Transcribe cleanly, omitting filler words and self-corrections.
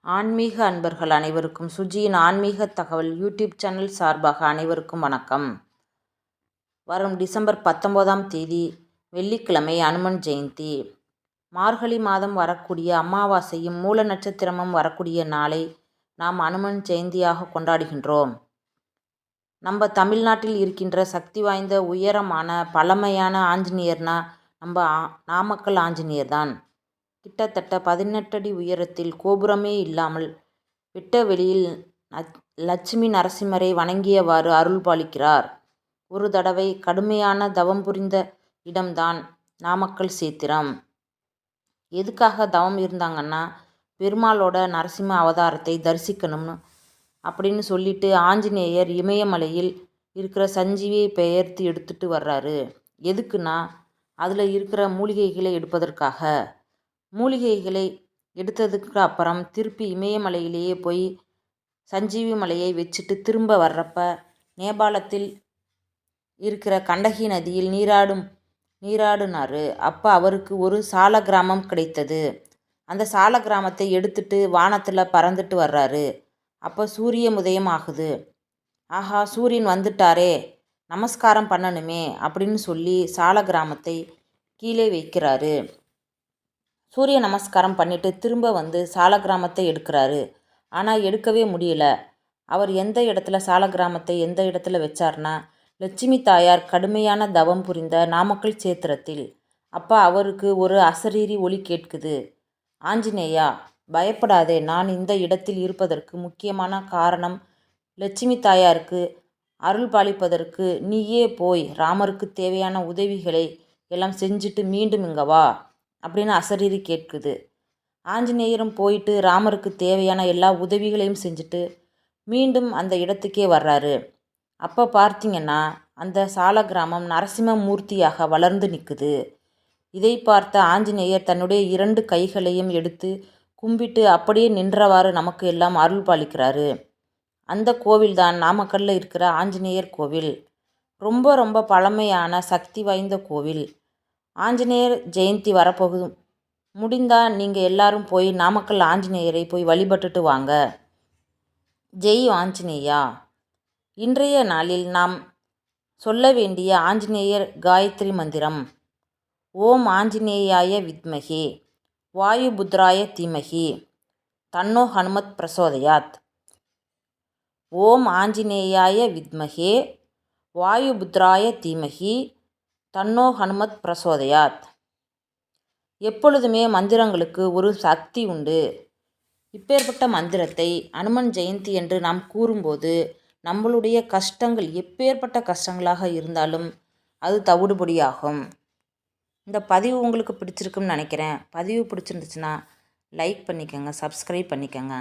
ஆன்மீக அன்பர்கள் அனைவருக்கும் சுஜியின் ஆன்மீக தகவல் யூடியூப் சேனல் சார்பாக அனைவருக்கும் வணக்கம். வரும் டிசம்பர் 19ஆம் தேதி வெள்ளிக்கிழமை அனுமன் ஜெயந்தி. மார்கழி மாதம் வரக்கூடிய அமாவாசையும் மூல நட்சத்திரமும் வரக்கூடிய நாளை நாம் அனுமன் ஜெயந்தியாக கொண்டாடுகின்றோம். நம்ம தமிழ்நாட்டில் இருக்கின்ற சக்தி வாய்ந்த உயரமான பழமையான ஆஞ்சநேயர்னா நம்ம நாமக்கல் ஆஞ்சநேயர் தான். கிட்டத்தட்ட 18 அடி உயரத்தில் கோபுரமே இல்லாமல் வெட்ட வெளியில் லட்சுமி நரசிம்மரை வணங்கியவாறு அருள் பாலிக்கிறார். ஒரு தடவை கடுமையான தவம் புரிந்த இடம்தான் நாமக்கல் சேத்திரம். எதுக்காக தவம் இருந்தாங்கன்னா, பெருமாளோட நரசிம்ம அவதாரத்தை தரிசிக்கணும்னு அப்படின்னு சொல்லிட்டு ஆஞ்சநேயர் இமயமலையில் இருக்கிற சஞ்சீவியை பெயர்த்து எடுத்துட்டு வர்றாரு. எதுக்குன்னா, அதில் இருக்கிற மூலிகைகளை எடுப்பதற்காக. மூலிகைகளை எடுத்ததுக்கு அப்புறம் திருப்பி இமயமலையிலேயே போய் சஞ்சீவி மலையை வச்சுட்டு திரும்ப வர்றப்ப நேபாளத்தில் இருக்கிற கண்டகி நதியில் நீராடினார். அப்போ அவருக்கு ஒரு சால கிராமம் கிடைத்தது. அந்த சால கிராமத்தை எடுத்துட்டு வானத்தில் பறந்துட்டு வர்றாரு. அப்போ சூரிய உதயம் ஆகுது. ஆஹா, சூரியன் வந்துட்டாரே, நமஸ்காரம் பண்ணணுமே அப்படின்னு சொல்லி சால கிராமத்தை கீழே வைக்கிறாரு. சூரிய நமஸ்காரம் பண்ணிட்டு திரும்ப வந்து சால கிராமத்தை எடுக்கிறாரு. ஆனால் எடுக்கவே முடியல. அவர் எந்த இடத்துல சால கிராமத்தை எந்த இடத்துல வச்சார்னா, லட்சுமி தாயார் கடுமையான தவம் புரிந்த நாமக்கல் சேத்திரத்தில். அப்போ அவருக்கு ஒரு அசரீரி ஒலி கேட்குது. ஆஞ்சநேயா, பயப்படாதே, நான் இந்த இடத்தில் இருப்பதற்கு முக்கியமான காரணம் லட்சுமி தாயாருக்கு அருள் பாலிப்பதற்கு நீயே போய் ராமருக்கு தேவையான உதவிகளை எல்லாம் செஞ்சுட்டு மீண்டும் இங்கே வா அப்படின்னு அசரீரி கேட்குது. ஆஞ்சநேயரும் போயிட்டு ராமருக்கு தேவையான எல்லா உதவிகளையும் செஞ்சுட்டு மீண்டும் அந்த இடத்துக்கே வர்றாரு. அப்போ பார்த்தீங்கன்னா, அந்த சால கிராமம் நரசிம்ம மூர்த்தியாக வளர்ந்து நிற்குது. இதை பார்த்த ஆஞ்சநேயர் தன்னுடைய 2 கைகளையும் எடுத்து கும்பிட்டு அப்படியே நின்றவாறு நமக்கு எல்லாம் அருள் பாலிக்கிறாரு. அந்த கோவில்தான் நாமக்கல்லில் இருக்கிற ஆஞ்சநேயர் கோவில். ரொம்ப ரொம்ப பழமையான சக்தி வாய்ந்த கோவில். ஆஞ்சநேயர் ஜெயந்தி வரப்போகுது. முடிந்தால் நீங்கள் எல்லாரும் போய் நாமக்கல் ஆஞ்சநேயரை போய் வழிபட்டுட்டு வாங்க. ஜெய் ஆஞ்சநேயா. இன்றைய நாளில் நாம் சொல்ல வேண்டிய ஆஞ்சநேயர் காயத்ரி மந்திரம்: ஓம் ஆஞ்சநேயாய வித்மகே வாயுபுத்ராய தீமகி தன்னோ ஹனுமத் பிரசோதயாத். ஓம் ஆஞ்சநேயாய வித்மகே வாயுபுத்ராய தீமகி தன்னோ ஹனுமத் பிரசோதயாத். எப்பொழுதுமே மந்திரங்களுக்கு ஒரு சக்தி உண்டு. இப்பேற்பட்ட மந்திரத்தை அனுமன் ஜெயந்தி என்று நாம் கூறும்போது நம்மளுடைய கஷ்டங்கள் எப்பேற்பட்ட கஷ்டங்களாக இருந்தாலும் அது தவிடுபடியாகும். இந்த பதிவு உங்களுக்கு பிடிச்சிருக்குன்னு நினைக்கிறேன். பதிவு பிடிச்சிருந்துச்சுன்னா லைக் பண்ணிக்கோங்க, சப்ஸ்கிரைப் பண்ணிக்கோங்க.